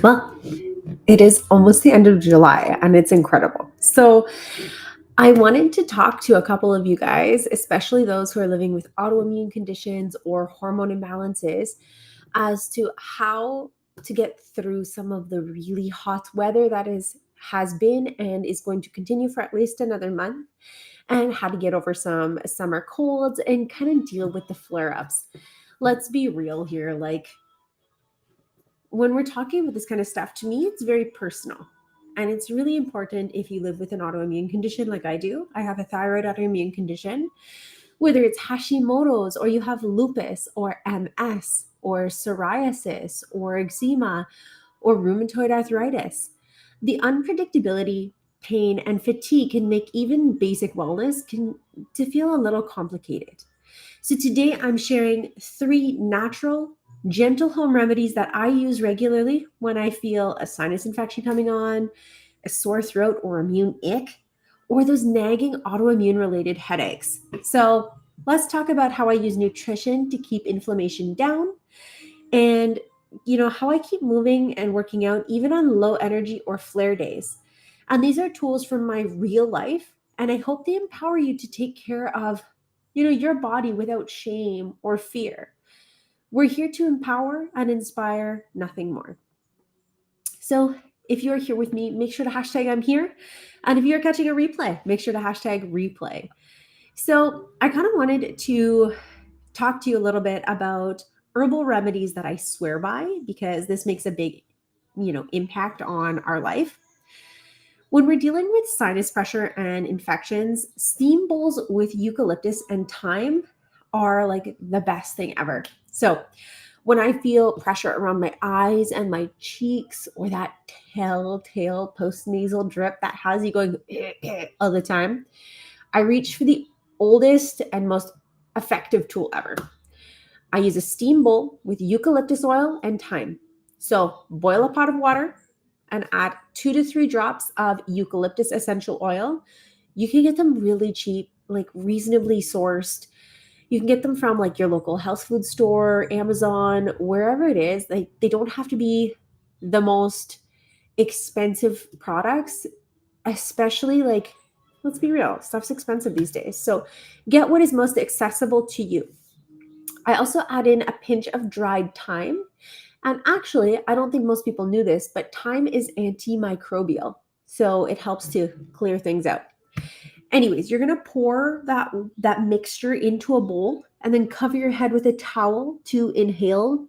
Well, it is almost the end of July and it's incredible. So, I wanted to talk to a couple of you guys, especially those who are living with autoimmune conditions or hormone imbalances, as to how to get through some of the really hot weather that has been and is going to continue for at least another month, and how to get over some summer colds and kind of deal with the flare-ups. Let's be real here, like when we're talking about this kind of stuff, to me, it's very personal. And it's really important if you live with an autoimmune condition like I do. I have a thyroid autoimmune condition, whether it's Hashimoto's or you have lupus or MS or psoriasis or eczema or rheumatoid arthritis. The unpredictability, pain, and fatigue can make even basic wellness to feel a little complicated. So today I'm sharing three natural, gentle home remedies that I use regularly when I feel a sinus infection coming on, a sore throat or immune ick, or those nagging autoimmune related headaches. So let's talk about how I use nutrition to keep inflammation down and how I keep moving and working out even on low energy or flare days. And these are tools from my real life, and I hope they empower you to take care of your body without shame or fear. We're here to empower and inspire, nothing more. So if you're here with me, make sure to hashtag I'm here. And if you're catching a replay, make sure to hashtag replay. So I kind of wanted to talk to you a little bit about herbal remedies that I swear by, because this makes a big, impact on our life. When we're dealing with sinus pressure and infections, steam bowls with eucalyptus and thyme are like the best thing ever. So when I feel pressure around my eyes and my cheeks, or that telltale postnasal drip that has you going all the time, I reach for the oldest and most effective tool ever. I use a steam bowl with eucalyptus oil and thyme. So boil a pot of water and add 2 to 3 drops of eucalyptus essential oil. You can get them really cheap, like reasonably sourced. You can get them from like your local health food store, Amazon, wherever it is. They don't have to be the most expensive products, especially like, let's be real, stuff's expensive these days. So get what is most accessible to you. I also add in a pinch of dried thyme. And actually, I don't think most people knew this, but thyme is antimicrobial. So it helps to clear things out. Anyways, you're gonna pour that mixture into a bowl and then cover your head with a towel to inhale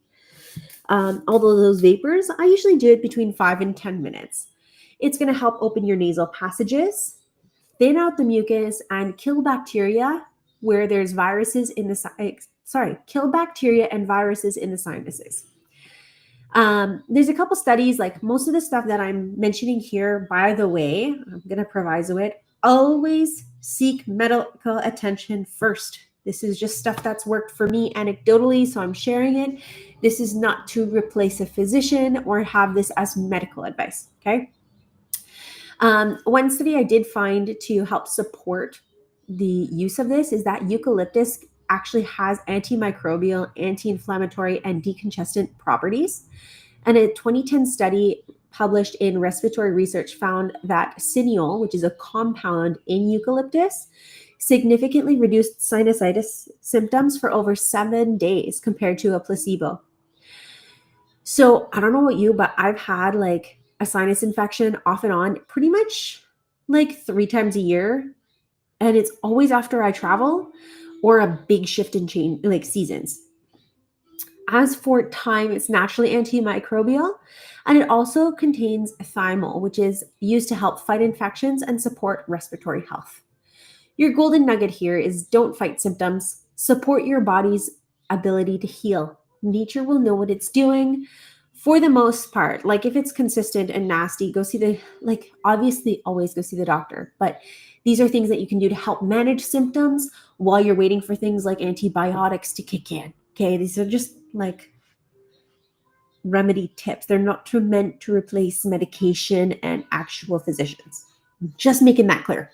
all of those vapors. I usually do it between 5 and 10 minutes. It's gonna help open your nasal passages, thin out the mucus, and kill bacteria where there's viruses in kill bacteria and viruses in the sinuses. There's a couple studies, like most of the stuff that I'm mentioning here, by the way, I'm going to proviso it. Always seek medical attention first. This is just stuff that's worked for me anecdotally, so I'm sharing it. This is not to replace a physician or have this as medical advice, okay? One study I did find to help support the use of this is that eucalyptus actually has antimicrobial, anti-inflammatory, and decongestant properties. And a 2010 study published in Respiratory Research found that cineol, which is a compound in eucalyptus, significantly reduced sinusitis symptoms for over 7 days compared to a placebo. So I don't know about you, but I've had like a sinus infection off and on pretty much like 3 times a year. And it's always after I travel or a big shift in change, like seasons. As for thyme, it's naturally antimicrobial, and it also contains thymol, which is used to help fight infections and support respiratory health. Your golden nugget here is don't fight symptoms, support your body's ability to heal. Nature will know what it's doing for the most part. Like if it's consistent and nasty, obviously always go see the doctor. But these are things that you can do to help manage symptoms while you're waiting for things like antibiotics to kick in. Okay, these are just like remedy tips. They're not meant to replace medication and actual physicians. Just making that clear.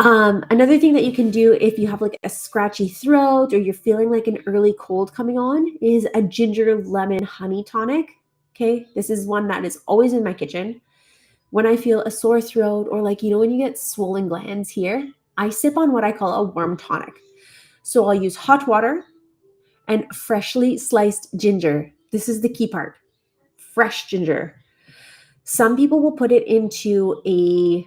Another thing that you can do if you have like a scratchy throat or you're feeling like an early cold coming on is a ginger lemon honey tonic. Okay, this is one that is always in my kitchen. When I feel a sore throat or like, when you get swollen glands here, I sip on what I call a warm tonic. So I'll use hot water and freshly sliced ginger. This is the key part. Fresh ginger. Some people will put it into a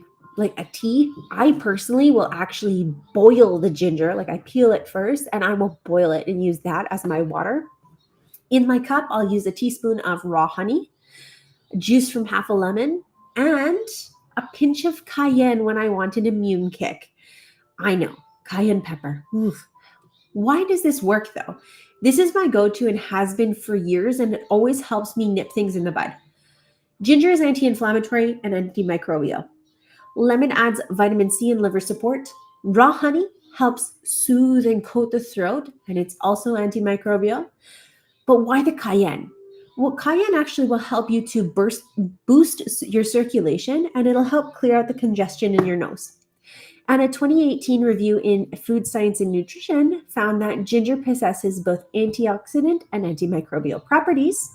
tea. I personally will actually boil the ginger. Like I peel it first and I will boil it and use that as my water. In my cup, I'll use a teaspoon of raw honey, juice from half a lemon, and a pinch of cayenne when I want an immune kick. I know, cayenne pepper. Oof. Why does this work though? This is my go-to and has been for years, and it always helps me nip things in the bud. Ginger is anti-inflammatory and antimicrobial. Lemon adds vitamin C and liver support. Raw honey helps soothe and coat the throat, and it's also antimicrobial. But why the cayenne? Well, cayenne actually will help you to boost your circulation, and it'll help clear out the congestion in your nose. And a 2018 review in Food Science and Nutrition found that ginger possesses both antioxidant and antimicrobial properties,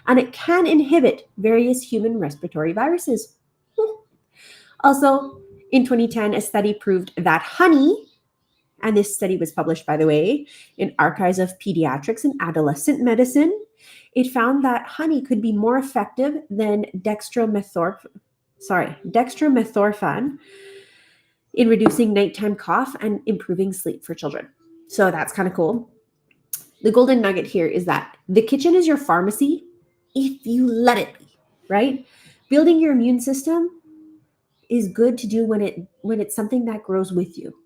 and it can inhibit various human respiratory viruses. Also, in 2010, a study proved that honey, and this study was published, by the way, in Archives of Pediatrics and Adolescent Medicine, it found that honey could be more effective than dextromethorphan in reducing nighttime cough and improving sleep for children. So that's kind of cool. The golden nugget here is that the kitchen is your pharmacy if you let it be, right? Building your immune system is good to do when it's something that grows with you.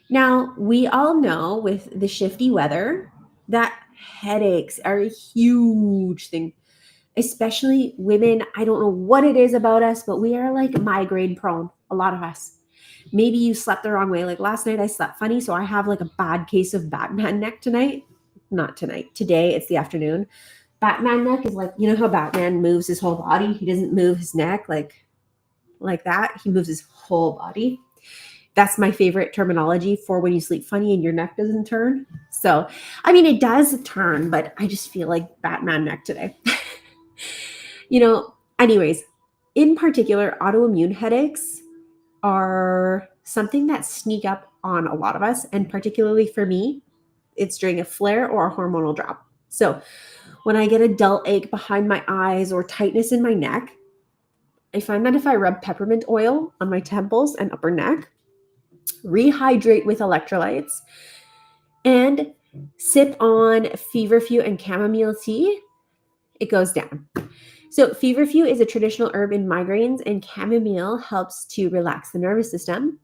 Now, we all know with the shifty weather that headaches are a huge thing, especially women. I don't know what it is about us, but we are like migraine prone, a lot of us. Maybe you slept the wrong way. Like last night I slept funny, so I have like a bad case of Batman neck tonight. Not tonight. Today, it's the afternoon. Batman neck is like, how Batman moves his whole body? He doesn't move his neck like that. He moves his whole body. That's my favorite terminology for when you sleep funny and your neck doesn't turn. So, it does turn, but I just feel like Batman neck today. Anyways, in particular, autoimmune headaches are something that sneak up on a lot of us. And particularly for me, it's during a flare or a hormonal drop. So when I get a dull ache behind my eyes or tightness in my neck, I find that if I rub peppermint oil on my temples and upper neck, rehydrate with electrolytes, and sip on feverfew and chamomile tea, it goes down. So feverfew is a traditional herb in migraines, and chamomile helps to relax the nervous system.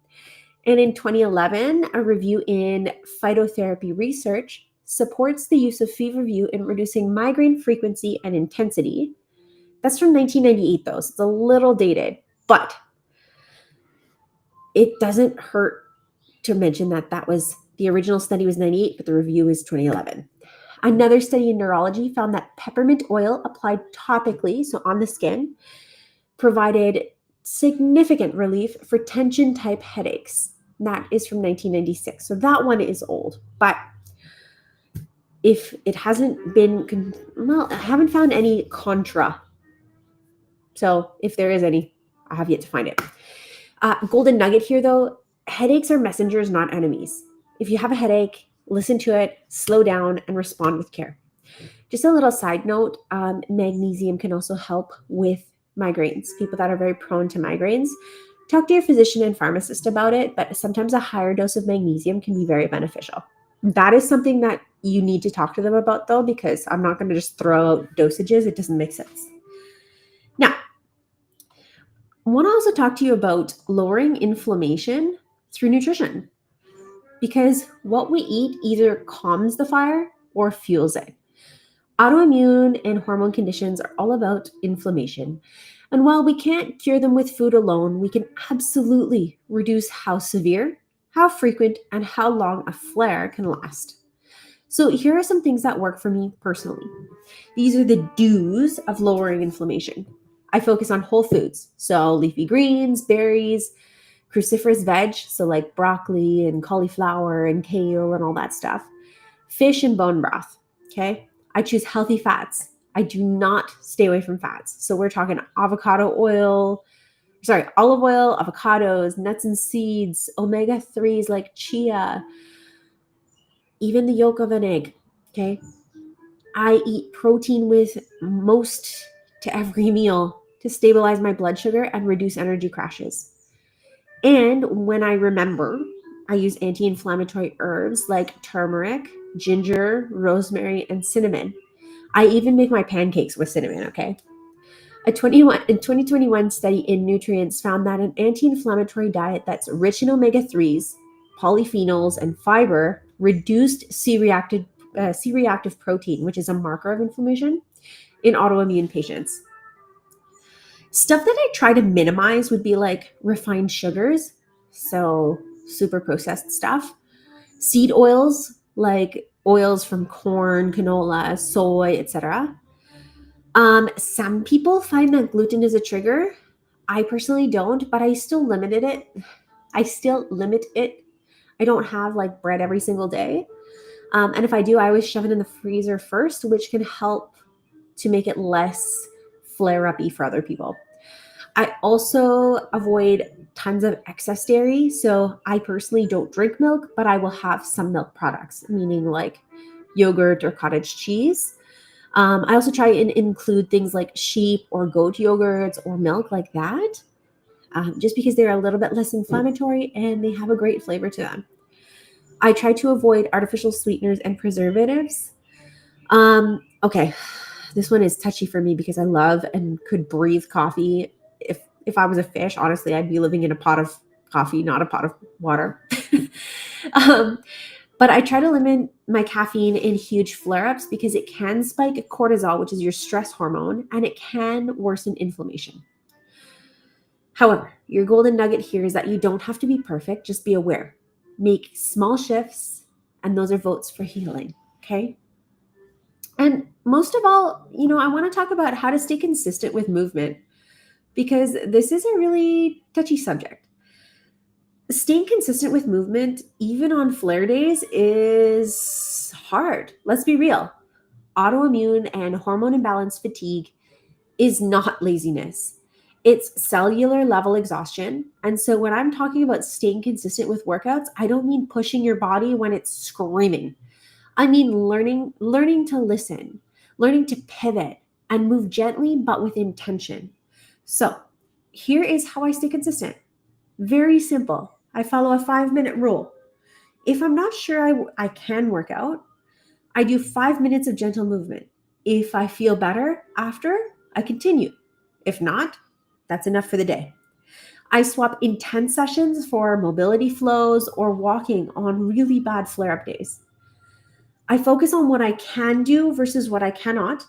And in 2011, a review in Phytotherapy Research supports the use of feverfew in reducing migraine frequency and intensity. That's from 1998, though, so it's a little dated, but it doesn't hurt to mention that the original study was 98, but the review is 2011. Another study in neurology found that peppermint oil applied topically, so on the skin, provided significant relief for tension-type headaches. That is from 1996. So that one is old. But if it hasn't been, I haven't found any contra. So if there is any, I have yet to find it. Golden nugget here, though, headaches are messengers, not enemies. If you have a headache, listen to it, slow down, and respond with care. Just a little side note, magnesium can also help with migraines. People that are very prone to migraines, talk to your physician and pharmacist about it, but sometimes a higher dose of magnesium can be very beneficial. That is something that you need to talk to them about, though, because I'm not going to just throw out dosages. It doesn't make sense. Now, I want to also talk to you about lowering inflammation through nutrition, because what we eat either calms the fire or fuels it. Autoimmune and hormone conditions are all about inflammation. And while we can't cure them with food alone, we can absolutely reduce how severe, how frequent, and how long a flare can last. So here are some things that work for me personally. These are the do's of lowering inflammation. I focus on whole foods, so leafy greens, berries, cruciferous veg, so like broccoli and cauliflower and kale and all that stuff. Fish and bone broth, okay? I choose healthy fats. I do not stay away from fats. So we're talking olive oil, avocados, nuts and seeds, omega 3s like chia, even the yolk of an egg. Okay. I eat protein with most to every meal to stabilize my blood sugar and reduce energy crashes. And when I remember, I use anti inflammatory herbs like turmeric, ginger, rosemary, and cinnamon. I even make my pancakes with cinnamon, okay? A 2021 study in Nutrients found that an anti inflammatory diet that's rich in omega 3s, polyphenols, and fiber reduced C reactive protein, which is a marker of inflammation, in autoimmune patients. Stuff that I try to minimize would be like refined sugars, so super processed stuff, seed oils, like oils from corn, canola, soy, etc. Some people find that gluten is a trigger. I personally don't, but I still limit it. I don't have like bread every single day. And if I do, I always shove it in the freezer first, which can help to make it less flare uppy for other people. I also avoid tons of excess dairy. So I personally don't drink milk, but I will have some milk products, meaning like yogurt or cottage cheese. I also try and include things like sheep or goat yogurts or milk like that, just because they're a little bit less inflammatory and they have a great flavor to them. I try to avoid artificial sweeteners and preservatives. Okay, this one is touchy for me because I love and could breathe coffee. If I was a fish, honestly, I'd be living in a pot of coffee, not a pot of water. um, but I try to limit my caffeine in huge flare ups because it can spike cortisol, which is your stress hormone, and it can worsen inflammation. However, your golden nugget here is that you don't have to be perfect, just be aware. Make small shifts, and those are votes for healing. Okay. And most of all, I want to talk about how to stay consistent with movement because this is a really touchy subject. Staying consistent with movement, even on flare days, is hard. Let's be real. Autoimmune and hormone imbalance fatigue is not laziness. It's cellular level exhaustion. And so when I'm talking about staying consistent with workouts, I don't mean pushing your body when it's screaming. I mean learning to listen, learning to pivot and move gently but with intention. So, here is how I stay consistent. Very simple. I follow a 5-minute rule. If I'm not sure I can work out, I do 5 minutes of gentle movement. If I feel better after, I continue. If not, that's enough for the day. I swap intense sessions for mobility flows or walking on really bad flare up days. I focus on what I can do versus what I cannot,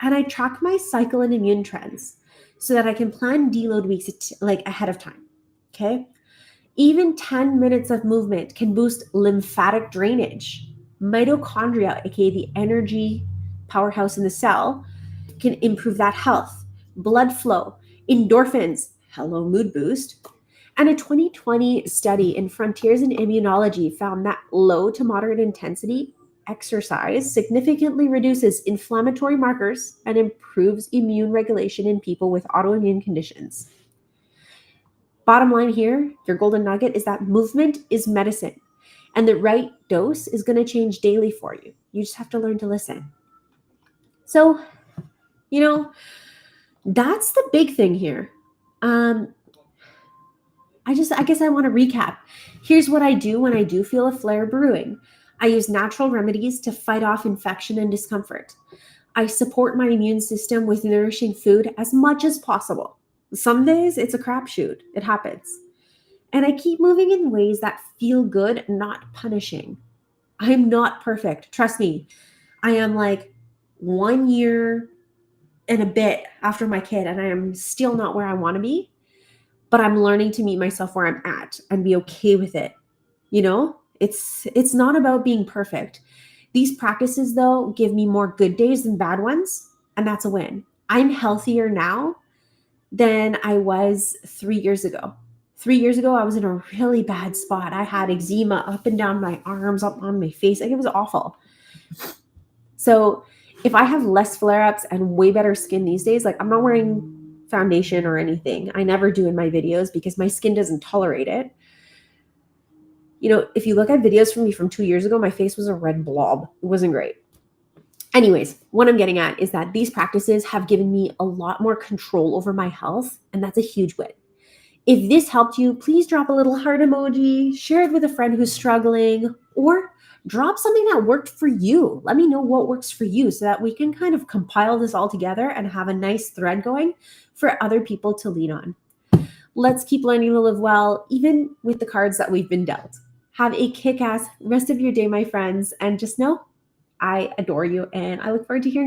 and I track my cycle and immune trends so that I can plan deload weeks like ahead of time. Okay? Even 10 minutes of movement can boost lymphatic drainage. Mitochondria, aka the energy powerhouse in the cell, can improve that health, blood flow, endorphins, hello, mood boost. And a 2020 study in Frontiers in Immunology found that low to moderate intensity exercise significantly reduces inflammatory markers and improves immune regulation in people with autoimmune conditions. Bottom line here, your golden nugget is that movement is medicine, and the right dose is going to change daily for you. You just have to learn to listen. So, you know, that's the big thing here. Um, I guess I want to recap. Here's what I do when I do feel a flare brewing. I use natural remedies to fight off infection and discomfort. I support my immune system with nourishing food as much as possible. Some days it's a crapshoot. It happens. And I keep moving in ways that feel good, not punishing. I'm not perfect. Trust me. I am like 1 year and a bit after my kid, and I am still not where I want to be, but I'm learning to meet myself where I'm at and be okay with it. It's not about being perfect. These practices though give me more good days than bad ones, and that's a win. I'm healthier now than I was 3 years ago. 3 years ago, I was in a really bad spot. I had eczema up and down my arms, up on my face. Like it was awful. So if I have less flare-ups and way better skin these days, like I'm not wearing foundation or anything. I never do in my videos because my skin doesn't tolerate it. If you look at videos from me from 2 years ago, my face was a red blob. It wasn't great. Anyways, what I'm getting at is that these practices have given me a lot more control over my health, and that's a huge win. If this helped you, please drop a little heart emoji, share it with a friend who's struggling, or drop something that worked for you. Let me know what works for you so that we can kind of compile this all together and have a nice thread going for other people to lean on. Let's keep learning to live well, even with the cards that we've been dealt. Have a kick-ass rest of your day, my friends, and just know I adore you and I look forward to hearing